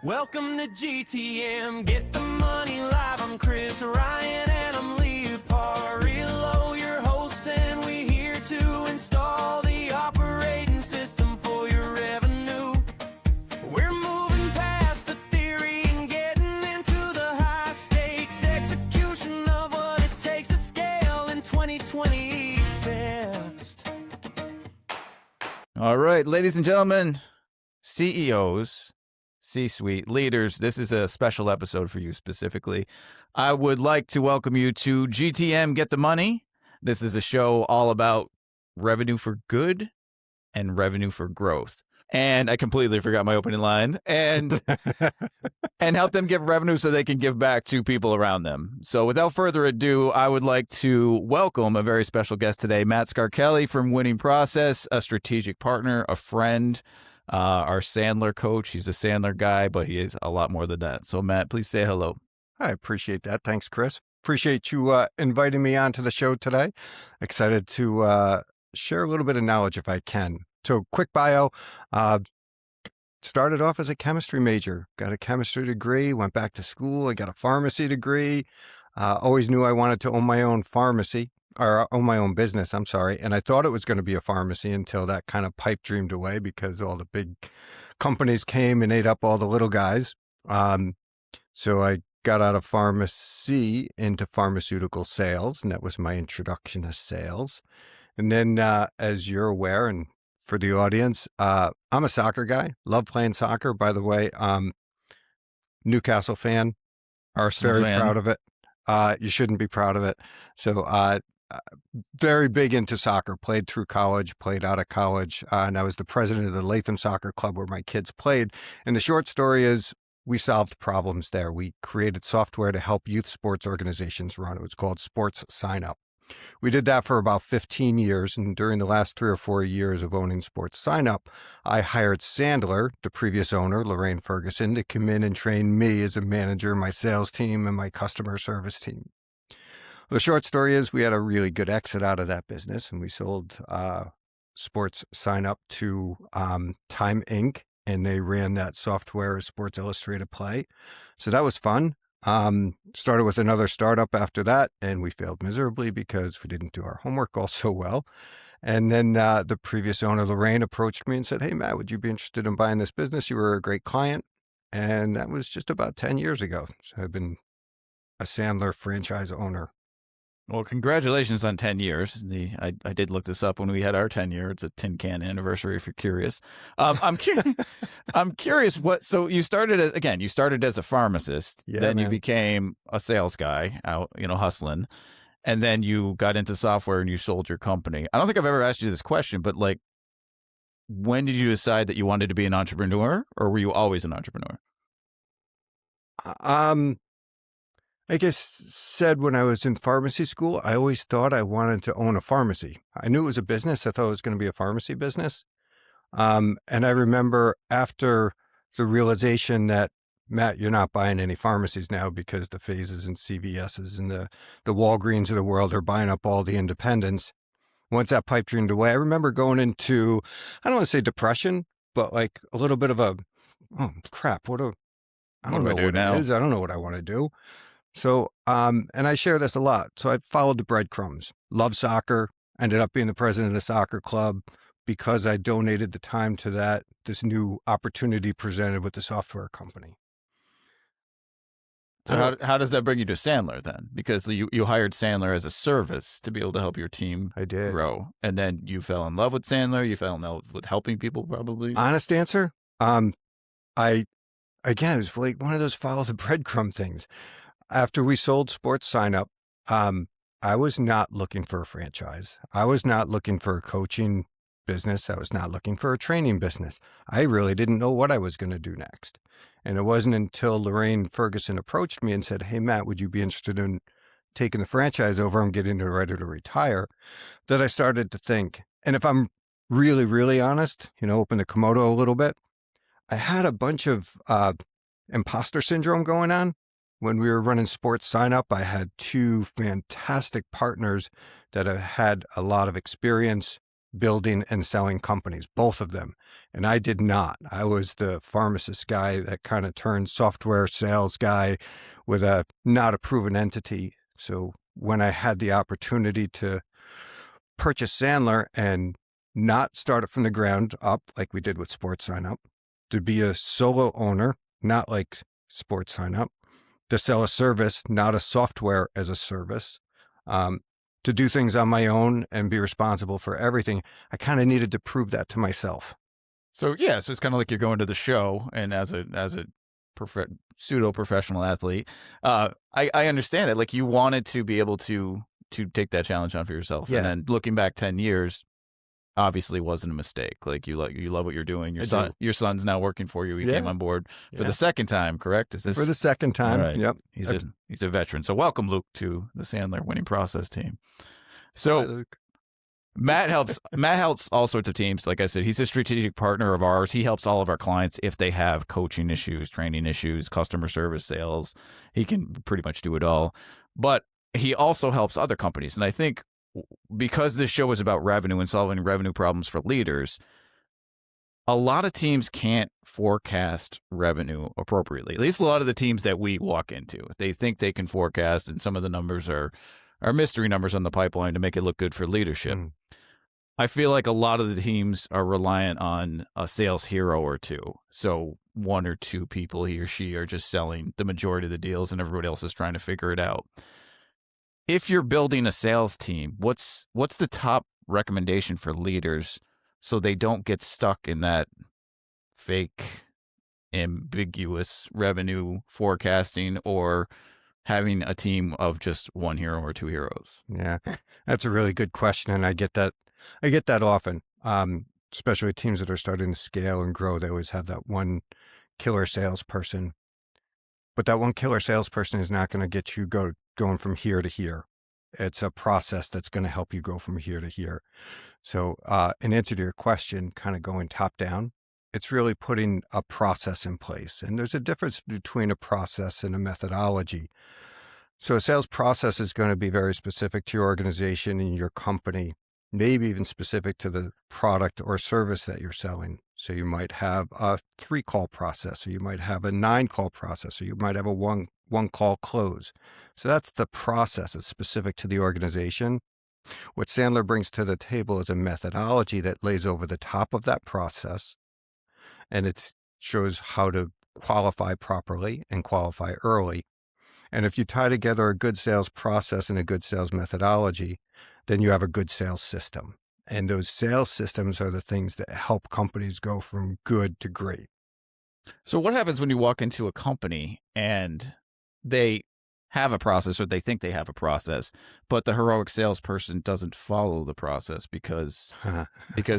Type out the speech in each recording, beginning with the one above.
Welcome to GTM, get the money live. I'm Chris Ryan and I'm Lee Parillo, your hosts, and we here to install the operating system for your revenue. We're moving past the theory and getting into the high stakes execution of what it takes to scale in 2020 fast. All right, ladies and gentlemen, CEOs, C-suite leaders, this is a special episode for you specifically. I would like to welcome you to GTM Get the Money. This is a show all about revenue for good and revenue for growth. And I completely forgot my opening line. And help them get revenue so they can give back to people around them. So without further ado, I would like to welcome a very special guest today, Matt Scarchilli from Winning Process, a strategic partner, a friend, our Sandler coach. He's a Sandler guy, but he is a lot more than that. So Matt, please say hello. I appreciate that. Thanks, Chris. Appreciate you inviting me onto the show today. Excited to share a little bit of knowledge if I can. So quick bio, started off as a chemistry major, got a chemistry degree, went back to school. I got a pharmacy degree. Always knew I wanted to own my own pharmacy. Or own my own business, I'm sorry. And I thought it was going to be a pharmacy until that kind of pipe dreamed away because all the big companies came and ate up all the little guys. So I got out of pharmacy into pharmaceutical sales, and that was my introduction to sales. And then, as you're aware, and for the audience, I'm a soccer guy, love playing soccer, by the way. Newcastle fan, Arsenal very fan. proud of it. You shouldn't be proud of it. So, very big into soccer, played through college, played out of college, and I was the president of the Latham Soccer Club where my kids played. And the short story is we solved problems there. We created software to help youth sports organizations run. It was called Sports Sign Up. We did that for about 15 years, and during the last 3 or 4 years of owning Sports Sign Up, I hired Sandler, the previous owner, Lorraine Ferguson, to come in and train me as a manager, my sales team, and my customer service team. The short story is we had a really good exit out of that business, and we sold Sports Sign Up to Time Inc., and they ran that software as Sports Illustrated Play. So that was fun. Started with another startup after that, and we failed miserably because we didn't do our homework all so well. And then the previous owner, Lorraine, approached me and said, "Hey, Matt, would you be interested in buying this business? You were a great client." And that was just about 10 years ago. So I've been a Sandler franchise owner. Well, congratulations on 10 years. I did look this up when we had our 10-year. It's a tin can anniversary if you're curious. I'm curious so you started as a pharmacist, Yeah, then you man. became a sales guy out, hustling, and then you got into software and you sold your company. I don't think I've ever asked you this question, but like, when did you decide that you wanted to be an entrepreneur, or were you always an entrepreneur? I guess said when I was in pharmacy school, I always thought I wanted to own a pharmacy. I knew it was a business. I thought it was going to be a pharmacy business. And I remember after the realization that, Matt, you're not buying any pharmacies now because the Phases and CVS's and the Walgreens of the world are buying up all the independents. Once that pipe dreamed away, I remember going into, I don't want to say depression, but like a little bit of a, oh crap, I don't know what it is. I don't know what I want to do. So, and I share this a lot. So I followed the breadcrumbs, love soccer, ended up being the president of the soccer club because I donated the time to this new opportunity presented with the software company. So how does that bring you to Sandler then? Because you hired Sandler as a service to be able to help your team I did. grow. And then you fell in love with Sandler. You fell in love with helping people probably. Honest answer. Again, it was like one of those follow the breadcrumb things. After we sold Sports Sign Up, I was not looking for a franchise. I was not looking for a coaching business. I was not looking for a training business. I really didn't know what I was going to do next. And it wasn't until Lorraine Ferguson approached me and said, "Hey, Matt, would you be interested in taking the franchise over? I'm getting ready to retire," that I started to think. And if I'm really, really honest, open the Komodo a little bit, I had a bunch of imposter syndrome going on. When we were running Sports Sign Up, I had 2 fantastic partners that have had a lot of experience building and selling companies, both of them. And I did not. I was the pharmacist guy that kind of turned software sales guy with a not a proven entity. So when I had the opportunity to purchase Sandler and not start it from the ground up like we did with Sports Sign Up, to be a solo owner, not like Sports Sign Up, to sell a service, not a software as a service, to do things on my own and be responsible for everything, I kind of needed to prove that to myself. So yeah, so it's kind of like you're going to the show, and as a pseudo professional athlete, I understand it. Like you wanted to be able to take that challenge on for yourself, Yeah. and then looking back 10 years, obviously wasn't a mistake. Like you love what you're doing. Your son's now working for you. He came on board for the second time, correct? Is this for the second time? All right. Yep. He's a veteran. So welcome, Luke, to the Sandler winning process team. So Hi, Luke. Matt helps all sorts of teams. Like I said, he's a strategic partner of ours. He helps all of our clients if they have coaching issues, training issues, customer service, sales. He can pretty much do it all. But he also helps other companies. And I think because this show is about revenue and solving revenue problems for leaders, a lot of teams can't forecast revenue appropriately. At least a lot of the teams that we walk into, they think they can forecast, and some of the numbers are mystery numbers on the pipeline to make it look good for leadership. I feel like a lot of the teams are reliant on a sales hero or two. So one or two people, he or she, are just selling the majority of the deals and everybody else is trying to figure it out. If you're building a sales team, what's the top recommendation for leaders so they don't get stuck in that fake, ambiguous revenue forecasting or having a team of just one hero or two heroes? Yeah, that's a really good question. And I get that often, especially teams that are starting to scale and grow. They always have that one killer salesperson, but that one killer salesperson is not going to get you going from here to here. It's a process that's going to help you go from here to here. So in answer to your question, kind of going top down, it's really putting a process in place. And there's a difference between a process and a methodology. So a sales process is going to be very specific to your organization and your company, maybe even specific to the product or service that you're selling. So you might have a 3-call process, or you might have a 9-call process, or you might have a one-call close. So that's the process. It's specific to the organization. What Sandler brings to the table is a methodology that lays over the top of that process, and it shows how to qualify properly and qualify early. And if you tie together a good sales process and a good sales methodology, then you have a good sales system. And those sales systems are the things that help companies go from good to great. So what happens when you walk into a company and they have a process, or they think they have a process, but the heroic salesperson doesn't follow the process because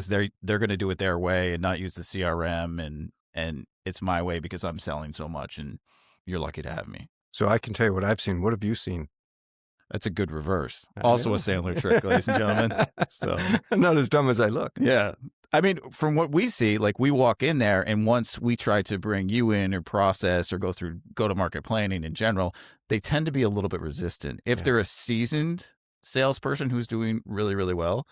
they're going to do it their way and not use the CRM, and it's my way because I'm selling so much and you're lucky to have me. So I can tell you what I've seen. What have you seen? That's a good reverse. Also a Sandler trick, ladies and gentlemen. So I'm not as dumb as I look. Yeah. I mean, from what we see, like we walk in there, and once we try to bring you in or process or go through go-to-market planning in general, they tend to be a little bit resistant. If they're a seasoned salesperson who's doing really, really well,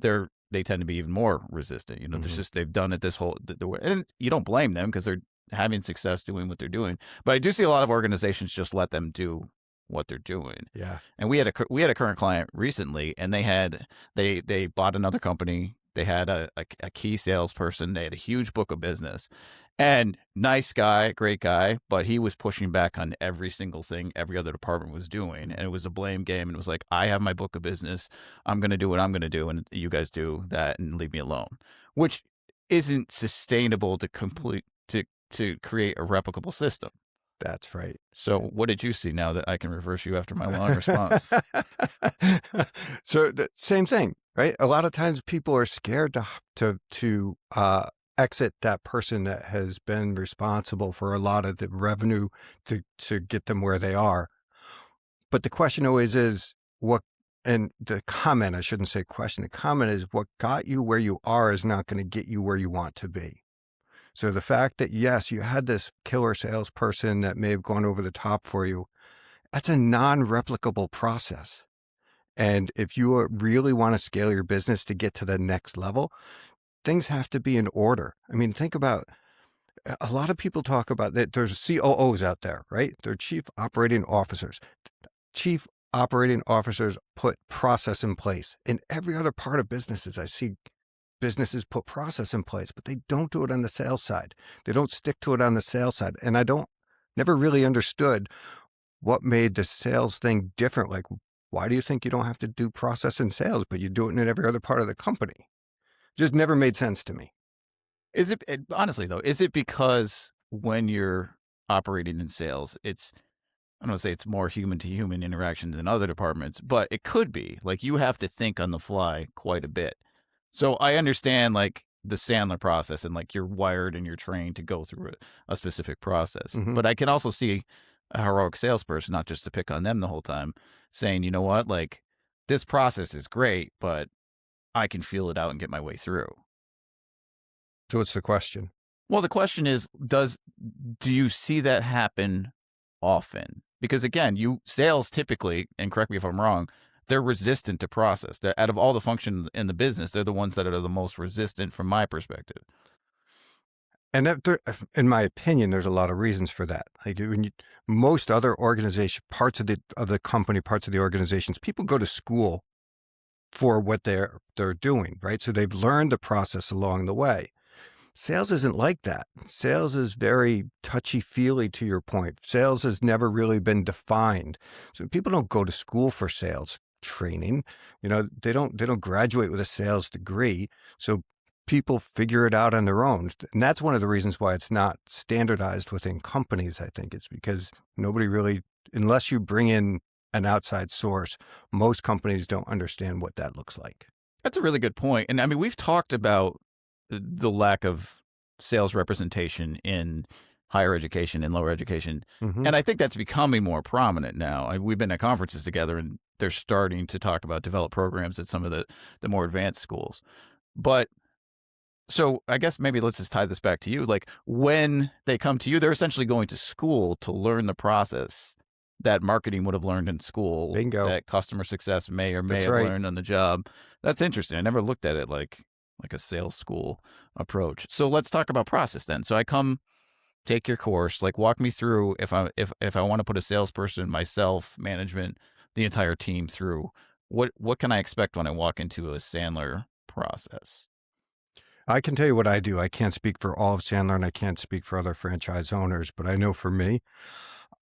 they tend to be even more resistant. You know, there's just, they've done it this whole the way, and you don't blame them because they're having success doing what they're doing. But I do see a lot of organizations just let them do what they're doing. Yeah. And we had a current client recently, and they bought another company. They had a key salesperson. They had a huge book of business, and nice guy, great guy, but he was pushing back on every single thing every other department was doing. And it was a blame game. And it was like, I have my book of business. I'm going to do what I'm going to do. And you guys do that and leave me alone, which isn't sustainable to create a replicable system. That's right. So what did you see now that I can reverse you after my long response? So the same thing, right? A lot of times people are scared to exit that person that has been responsible for a lot of the revenue to get them where they are. But the question always is and the comment, I shouldn't say question, the comment is what got you where you are is not going to get you where you want to be. So the fact that, yes, you had this killer salesperson that may have gone over the top for you, that's a non-replicable process. And if you really want to scale your business to get to the next level, things have to be in order. I mean, think about a lot of people talk about that. There's COOs out there, right? They're chief operating officers. Chief operating officers put process in place. In every other part of businesses, I see businesses put process in place, but they don't do it on the sales side. They don't stick to it on the sales side. And I never really understood what made the sales thing different. Like, why do you think you don't have to do process in sales, but you do it in every other part of the company? Just never made sense to me. Is it honestly though? Is it because when you're operating in sales, I don't want to say it's more human to human interaction than other departments, but it could be like you have to think on the fly quite a bit. So I understand like the Sandler process and like you're wired and you're trained to go through a specific process. Mhm. But I can also see a heroic salesperson, not just to pick on them the whole time, saying, you know what, like this process is great, but I can feel it out and get my way through. So what's the question? Well, the question is, do you see that happen often? Because again, sales typically, and correct me if I'm wrong, they're resistant to process. Out of all the functions in the business, they're the ones that are the most resistant from my perspective. And in my opinion, there's a lot of reasons for that. Like most other organization parts of the company, parts of the organizations, people go to school for what they're doing, right? So they've learned the process along the way. Sales isn't like that. Sales is very touchy-feely, to your point. Sales has never really been defined. So people don't go to school for sales training. They don't graduate with a sales degree. So people figure it out on their own. And that's one of the reasons why it's not standardized within companies, I think. It's because nobody really, unless you bring in an outside source, most companies don't understand what that looks like. That's a really good point. And I mean, we've talked about the lack of sales representation in higher education and lower education. Mhm. And I think that's becoming more prominent now. We've been at conferences together and they're starting to talk about developed programs at some of the more advanced schools. But so I guess maybe let's just tie this back to you. Like when they come to you, they're essentially going to school to learn the process that marketing would have learned in school. Bingo. That customer success may or may That's have right. learned on the job. That's interesting. I never looked at it like a sales school approach. So let's talk about process then. So I come take your course, like walk me through if I want to put a salesperson, myself, management, the entire team through what can I expect when I walk into a Sandler process? I can tell you what I do. I can't speak for all of Sandler and I can't speak for other franchise owners, but I know for me,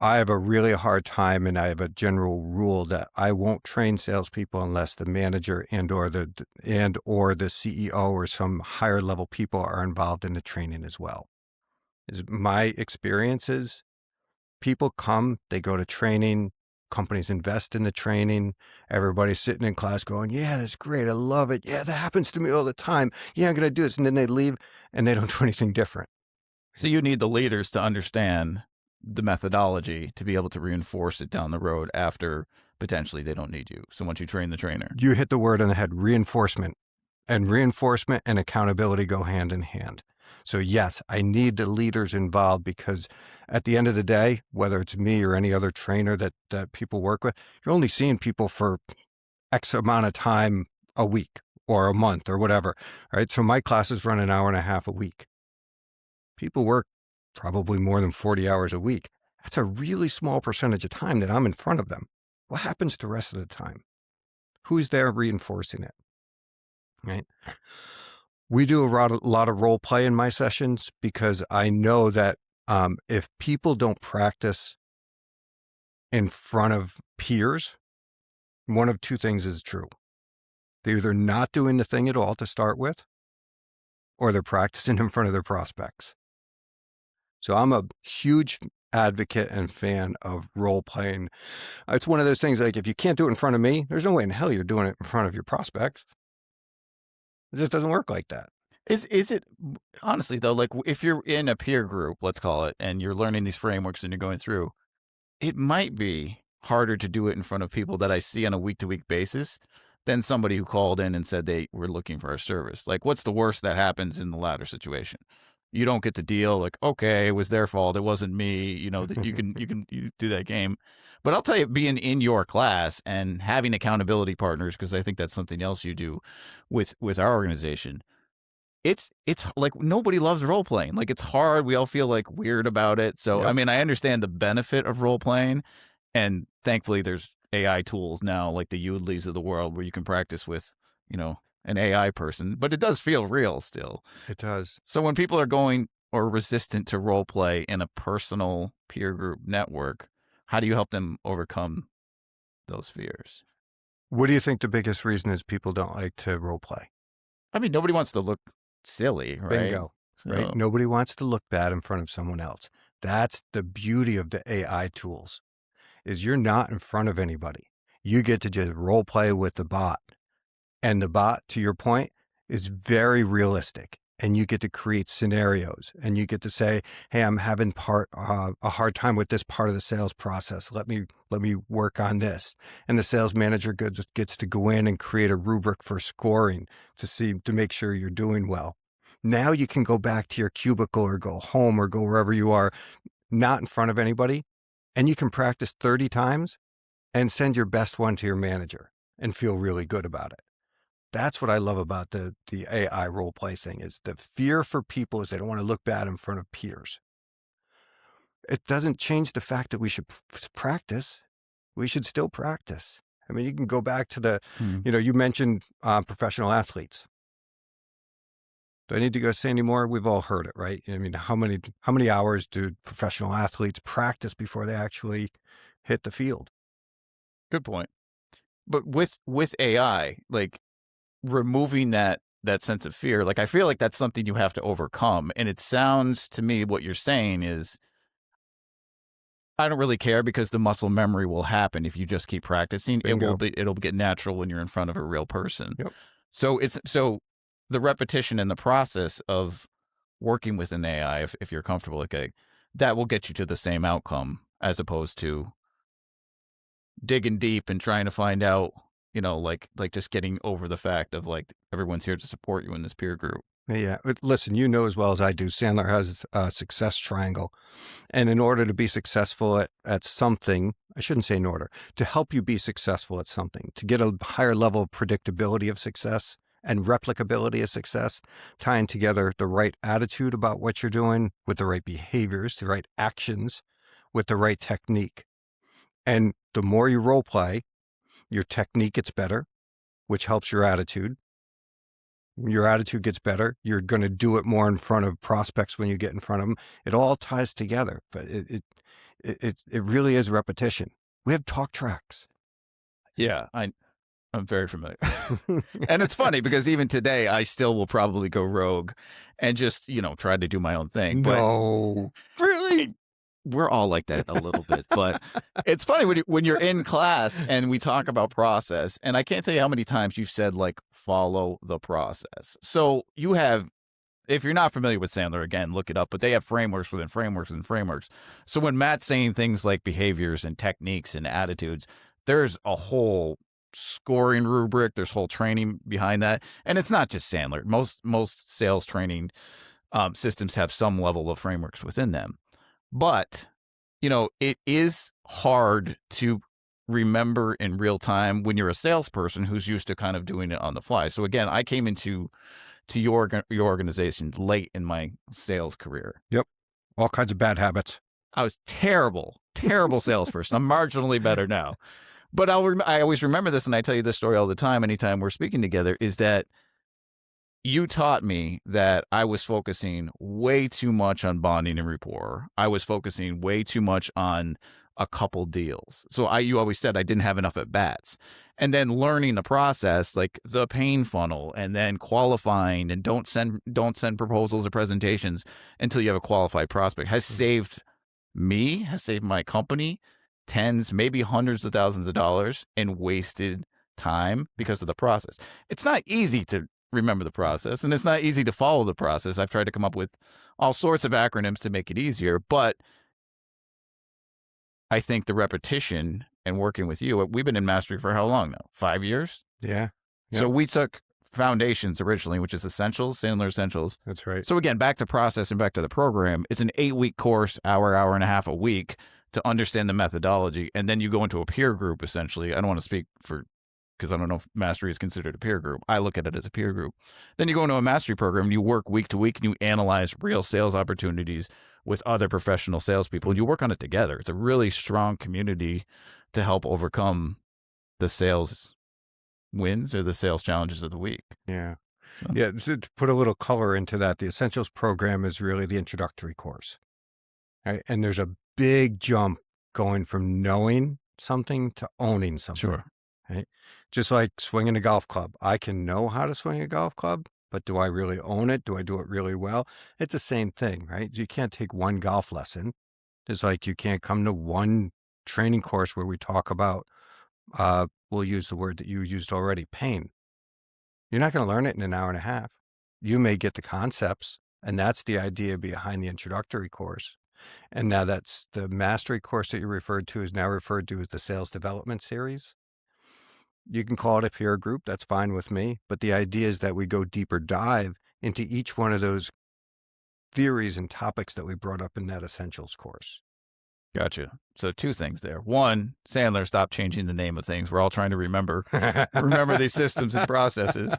I have a really hard time and I have a general rule that I won't train salespeople unless the manager and or the CEO or some higher level people are involved in the training as well. My experiences, people come, they go to training, companies invest in the training, everybody's sitting in class going, yeah, that's great, I love it, yeah, that happens to me all the time, yeah, I'm going to do this, and then they leave and they don't do anything different. So you need the leaders to understand the methodology to be able to reinforce it down the road after potentially they don't need you. So once you train the trainer. You hit the word on the head, reinforcement. And reinforcement and accountability go hand in hand. So yes, I need the leaders involved because at the end of the day, whether it's me or any other trainer that people work with, you're only seeing people for X amount of time a week or a month or whatever, right? So my classes run an hour and a half a week. People work probably more than 40 hours a week. That's a really small percentage of time that I'm in front of them. What happens the rest of the time? Who's there reinforcing it? Right? We do a lot of role play in my sessions because I know that if people don't practice in front of peers, one of two things is true. They're either not doing the thing at all to start with, or they're practicing in front of their prospects. So I'm a huge advocate and fan of role playing. It's one of those things like if you can't do it in front of me, there's no way in hell you're doing it in front of your prospects. It just doesn't work like that. Is it honestly though, like if you're in a peer group, let's call it, and you're learning these frameworks and you're going through, it might be harder to do it in front of people that I see on a week-to-week basis than somebody who called in and said they were looking for our service. Like what's the worst that happens in the latter situation? You don't get the deal, like, okay, it was their fault, it wasn't me, that you do that game. But I'll tell you, being in your class and having accountability partners, because I think that's something else you do with our organization, it's like nobody loves role playing. Like it's hard. We all feel like weird about it. So Yep. I mean, I understand the benefit of role playing, and thankfully there's AI tools now like the Udlys of the world where you can practice with, an AI person, but it does feel real still. It does. So when people are going or resistant to role play in a personal peer group network, how do you help them overcome those fears? What do you think the biggest reason is people don't like to role play? I mean, nobody wants to look silly, right? Bingo. Right? So, Nobody wants to look bad in front of someone else. That's the beauty of the AI tools, is you're not in front of anybody. You get to just role play with the bot. And the bot, to your point, is very realistic. And you get to create scenarios, and you get to say, "Hey, I'm having a hard time with this part of the sales process. Let me work on this." And the sales manager gets to go in and create a rubric for scoring to make sure you're doing well. Now you can go back to your cubicle or go home or go wherever you are, not in front of anybody, and you can practice 30 times and send your best one to your manager and feel really good about it. That's what I love about the AI role play thing, is the fear for people is they don't want to look bad in front of peers. It doesn't change the fact that we should practice. We should still practice. I mean, you can go back to you mentioned professional athletes. Do I need to go say any more? We've all heard it, right? I mean, how many hours do professional athletes practice before they actually hit the field? good point. But with AI, like removing that sense of fear, like I feel like that's something you have to overcome. And it sounds to me what you're saying is I don't really care because the muscle memory will happen if you just keep practicing. Bingo. It'll get natural when you're in front of a real person. Yep. So the repetition and the process of working with an AI, if you're comfortable, okay, that will get you to the same outcome as opposed to digging deep and trying to find out, like just getting over the fact of like everyone's here to support you in this peer group. Yeah. Listen, you know as well as I do, Sandler has a success triangle. And in order to be successful at something, I shouldn't say in order, to help you be successful at something, to get a higher level of predictability of success and replicability of success, tying together the right attitude about what you're doing with the right behaviors, the right actions, with the right technique. And the more you role play, your technique gets better, which helps your attitude. Your attitude gets better. You're going to do it more in front of prospects when you get in front of them. It all ties together, but it really is repetition. We have talk tracks. Yeah, I'm very familiar. And it's funny because even today I still will probably go rogue and just, try to do my own thing. No, really? We're all like that a little bit, but it's funny when you're in class and we talk about process, and I can't tell you how many times you've said like follow the process. So you have, if you're not familiar with Sandler, again, look it up, but they have frameworks within frameworks and frameworks. So when Matt's saying things like behaviors and techniques and attitudes, there's a whole scoring rubric, there's whole training behind that. And it's not just Sandler. Most sales training systems have some level of frameworks within them. But, it is hard to remember in real time when you're a salesperson who's used to kind of doing it on the fly. So again, I came into your organization late in my sales career. Yep. All kinds of bad habits. I was terrible salesperson. I'm marginally better now. But I always remember this, and I tell you this story all the time anytime we're speaking together, is that you taught me that I was focusing way too much on bonding and rapport. I was focusing way too much on a couple deals. So you always said I didn't have enough at bats. And then learning the process, like the pain funnel, and then qualifying, and don't send proposals or presentations until you have a qualified prospect, has saved me, has saved my company tens, maybe hundreds of thousands of dollars in wasted time because of the process. It's not easy to remember the process, and it's not easy to follow the process. I've tried to come up with all sorts of acronyms to make it easier, but I think the repetition and working with you, we've been in mastery for how long now? 5 years? Yeah. Yep. So we took foundations originally, which is essentials, Sandler Essentials. That's right. So again, back to process and back to the program. It's an 8-week course, hour and a half a week to understand the methodology. And then you go into a peer group, essentially. I don't want to speak for because I don't know if mastery is considered a peer group. I look at it as a peer group. Then you go into a mastery program and you work week to week and you analyze real sales opportunities with other professional salespeople and you work on it together. It's a really strong community to help overcome the sales wins or the sales challenges of the week. Yeah. So. Yeah. To put a little color into that, the Essentials program is really the introductory course. Right? And there's a big jump going from knowing something to owning something. Sure. Right? Just like swinging a golf club. I can know how to swing a golf club, but do I really own it? Do I do it really well? It's the same thing, right? You can't take one golf lesson. It's like you can't come to one training course where we talk about, we'll use the word that you used already, pain. You're not going to learn it in an hour and a half. You may get the concepts, and that's the idea behind the introductory course. And now that's the mastery course that you referred to is now referred to as the sales development series. You can call it a peer group. That's fine with me. But the idea is that we go deeper dive into each one of those theories and topics that we brought up in that essentials course. Gotcha. So 2 things there. 1, Sandler, stop changing the name of things. We're all trying to remember these systems and processes.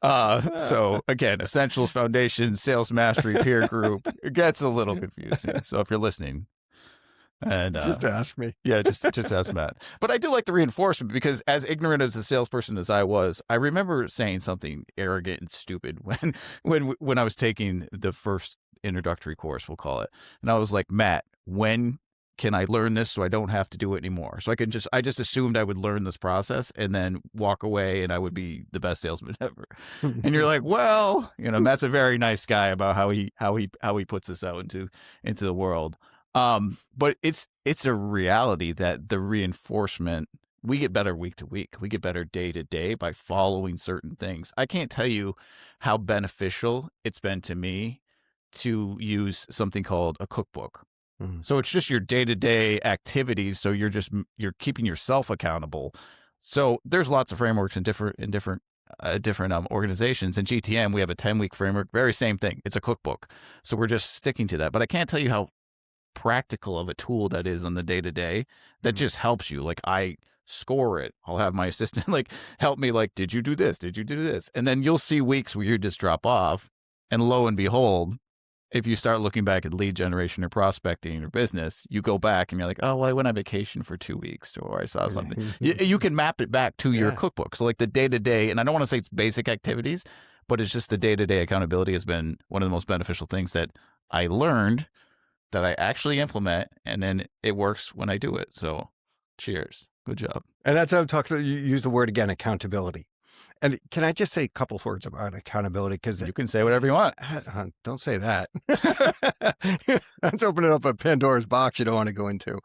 So again, essentials, foundation, sales mastery, peer group. It gets a little confusing. So if you're listening, and just ask me. Yeah, just ask Matt. But I do like the reinforcement because as ignorant as a salesperson as I was, I remember saying something arrogant and stupid when I was taking the first introductory course, we'll call it. And I was like, Matt, when can I learn this so I don't have to do it anymore? So I just assumed I would learn this process and then walk away and I would be the best salesman ever. And you're like, well, Matt's a very nice guy about how he puts this out into the world. But it's a reality that the reinforcement, we get better week to week. We get better day to day by following certain things. I can't tell you how beneficial it's been to me to use something called a cookbook. So it's just your day-to-day activities. So you're keeping yourself accountable. So there's lots of frameworks in different organizations. In GTM, we have a 10-week framework. Very same thing. It's a cookbook. So we're just sticking to that. But I can't tell you how practical of a tool that is on the day-to-day that just helps you. Like I score it. I'll have my assistant help me. Did you do this? Did you do this? And then you'll see weeks where you just drop off, and lo and behold, if you start looking back at lead generation or prospecting or business, you go back and you're like, oh, well, I went on vacation for 2 weeks or I saw something. You can map it back to your cookbook. So the day-to-day, and I don't want to say it's basic activities, but it's just the day-to-day accountability has been one of the most beneficial things that I learned that I actually implement, and then it works when I do it. So cheers. Good job. And that's what I'm talking about. You use the word again, accountability. And can I just say a couple of words about accountability? Because you can say whatever you want. Don't say that. That's opening up a Pandora's box you don't want to go into.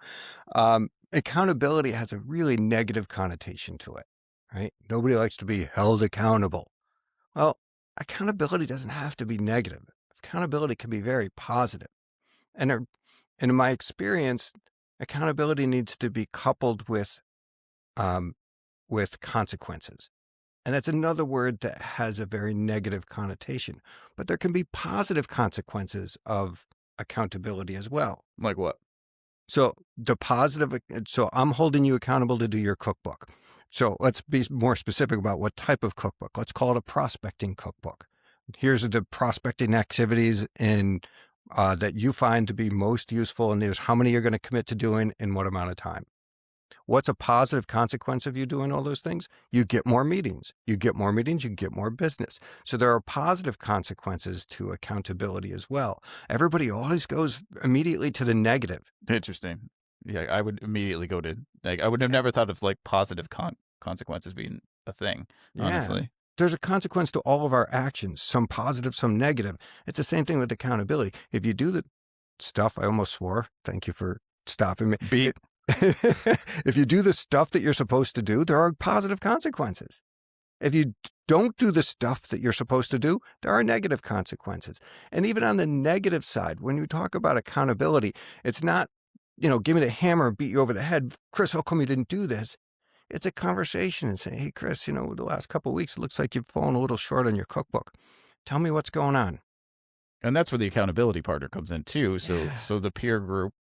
Accountability has a really negative connotation to it, right? Nobody likes to be held accountable. Well, accountability doesn't have to be negative. Accountability can be very positive. And in my experience, accountability needs to be coupled with consequences. And that's another word that has a very negative connotation. But there can be positive consequences of accountability as well. Like what? So I'm holding you accountable to do your cookbook. So let's be more specific about what type of cookbook. Let's call it a prospecting cookbook. Here's the prospecting activities that you find to be most useful, and here's how many you're going to commit to doing in what amount of time. What's a positive consequence of you doing all those things? You get more meetings. You get more meetings, you get more business. So there are positive consequences to accountability as well. Everybody always goes immediately to the negative. Interesting. Yeah, I would immediately go to, I would have never thought of positive consequences being a thing, honestly. Yeah. There's a consequence to all of our actions, some positive, some negative. It's the same thing with accountability. If you do the stuff, I almost swore, thank you for stopping me. Beep. If you do the stuff that you're supposed to do, there are positive consequences. If you don't do the stuff that you're supposed to do, there are negative consequences. And even on the negative side, when you talk about accountability, it's not, give me the hammer and beat you over the head. Chris, how come you didn't do this? It's a conversation and say, hey, Chris, the last couple of weeks, it looks like you've fallen a little short on your cookbook. Tell me what's going on. And that's where the accountability partner comes in too. So the peer group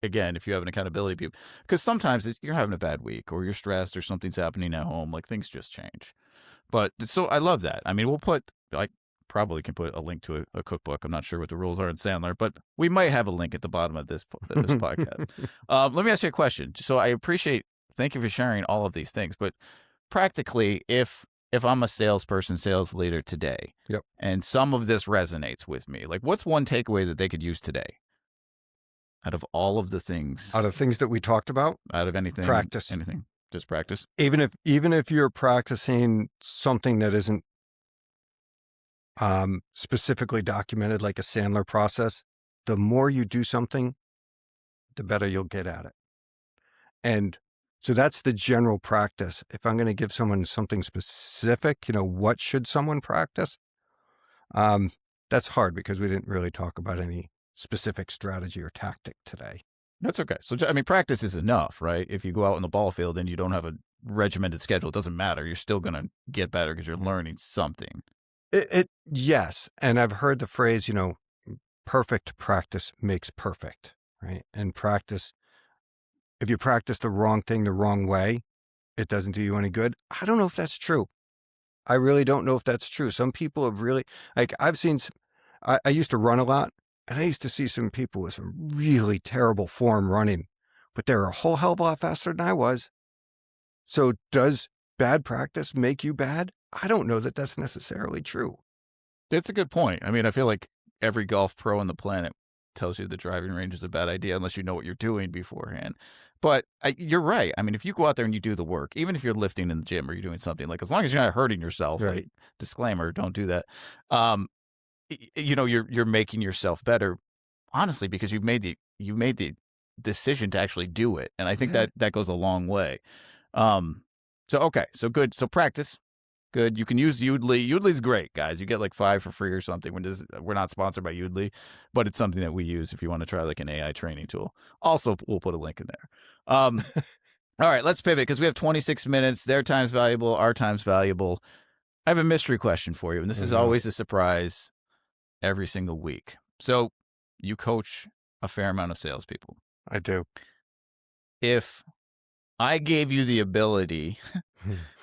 again, if you have an accountability, because sometimes you're having a bad week or you're stressed or something's happening at home, like things just change. But so I love that. I mean, I probably can put a link to a cookbook. I'm not sure what the rules are in Sandler, but we might have a link at the bottom of this podcast. Let me ask you a question. So thank you for sharing all of these things, but practically, if I'm a salesperson, sales leader today, Yep. and some of this resonates with me, like what's one takeaway that they could use today out of all of the things, Out of things that we talked about, out of anything, anything, just practice. even if you're practicing something that isn't specifically documented, like a Sandler process, the more you do something, the better you'll get at it. And so that's the general practice. If I'm going to give someone something specific, what should someone practice? That's hard because we didn't really talk about any specific strategy or tactic today. That's okay. So, I mean, practice is enough, right? If you go out in the ball field and you don't have a regimented schedule, it doesn't matter. You're still going to get better because you're learning something. Yes. And I've heard the phrase, perfect practice makes perfect, right? And practice, if you practice the wrong thing the wrong way, it doesn't do you any good. I don't know if that's true. I really don't know if that's true. Some people have really, like I've seen, I used to run a lot, and I used to see some people with some really terrible form running, but they're a whole hell of a lot faster than I was. So does bad practice make you bad? I don't know that that's necessarily true. That's a good point. I mean, I feel like every golf pro on the planet tells you the driving range is a bad idea unless you know what you're doing beforehand. But you're right. I mean, if you go out there and you do the work, even if you're lifting in the gym or you're doing something, like as long as you're not hurting yourself, Right. like, disclaimer, don't do that. You're making yourself better, honestly, because you made the decision to actually do it, and I think that goes a long way. So good. So practice. Good. You can use Udly. Udly's great, guys. You get like 5 for free or something. We're not sponsored by Udly, but it's something that we use if you want to try like an AI training tool. Also, we'll put a link in there. All right, let's pivot because we have 26 minutes. Their time's valuable. Our time's valuable. I have a mystery question for you, and this is always a surprise every single week. So you coach a fair amount of salespeople. I do. If I gave you the ability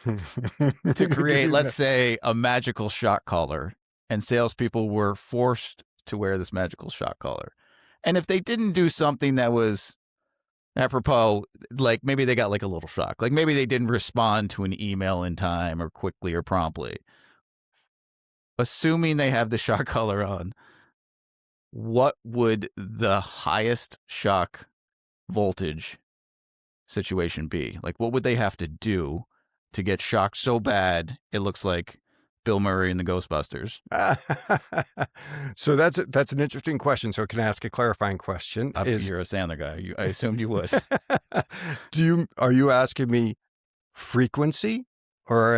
to create, let's say, a magical shock collar, and salespeople were forced to wear this magical shock collar, and if they didn't do something that was apropos, like maybe they got like a little shock, like maybe they didn't respond to an email in time or quickly or promptly, assuming they have the shock collar on, what would the highest shock voltage situation be? Like, what would they have to do to get shocked so bad it looks like Bill Murray in the Ghostbusters? So that's an interesting question. So can I ask a clarifying question? You're a Sandler guy. I assumed you would. Are you asking me frequency, or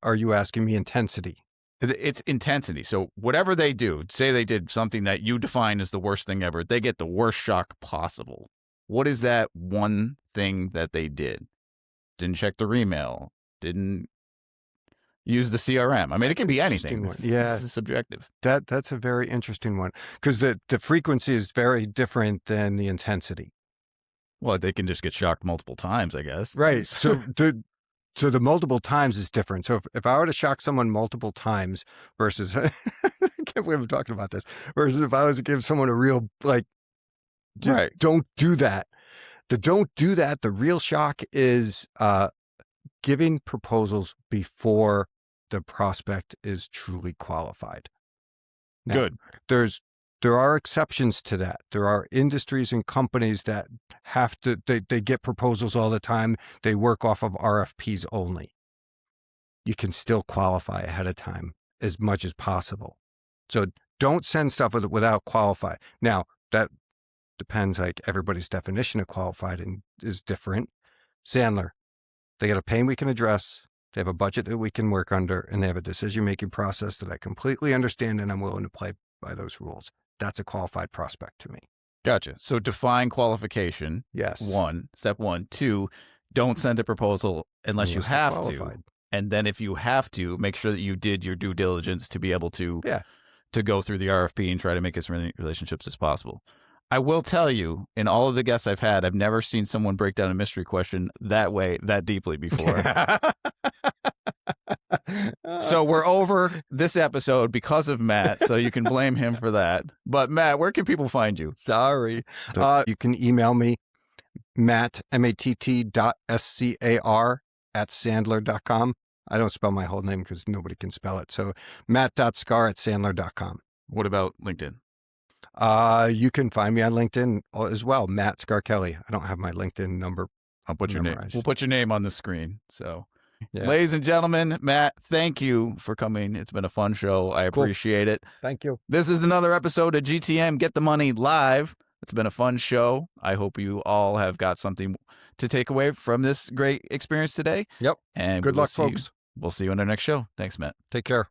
are you asking me intensity? It's intensity. So whatever they do, say they did something that you define as the worst thing ever, they get the worst shock possible. What is that one thing that they did? Didn't check their email, didn't use the CRM. I mean, it can be anything. This is subjective. That's a very interesting one, because the frequency is very different than the intensity. Well, they can just get shocked multiple times, I guess. Right. So the multiple times is different. So if I were to shock someone multiple times versus, I can't believe I'm talking about this, versus if I was to give someone a real, like, right, don't do that. The real shock is giving proposals before the prospect is truly qualified. Now, good. There are exceptions to that. There are industries and companies that have to, they get proposals all the time. They work off of RFPs only. You can still qualify ahead of time as much as possible. So don't send stuff without qualify. Now, that depends, like everybody's definition of qualified is different. Sandler, they got a pain we can address. They have a budget that we can work under, and they have a decision-making process that I completely understand, and I'm willing to play by those rules. That's a qualified prospect to me. Gotcha. So define qualification. Yes. Step 1. 2, don't send a proposal unless you have to. And then if you have to, make sure that you did your due diligence to be able to go through the RFP and try to make as many relationships as possible. I will tell you, in all of the guests I've had, I've never seen someone break down a mystery question that way, that deeply before. So we're over this episode because of Matt, so you can blame him for that. But Matt, where can people find you? Sorry. You can email me, Matt, matt.scar@sandler.com. I don't spell my whole name because nobody can spell it. So matt.scar@sandler.com. What about LinkedIn? You can find me on LinkedIn as well, Matt Scarchilli. I don't have my LinkedIn number. I'll put your name. memorized. We'll put your name on the screen. So, Yeah. ladies and gentlemen, Matt, thank you for coming. It's been a fun show. I appreciate it. Thank you. This is another episode of GTM Get the Money Live. It's been a fun show. I hope you all have got something to take away from this great experience today. Yep. And Good luck, folks. We'll see you on our next show. Thanks, Matt. Take care.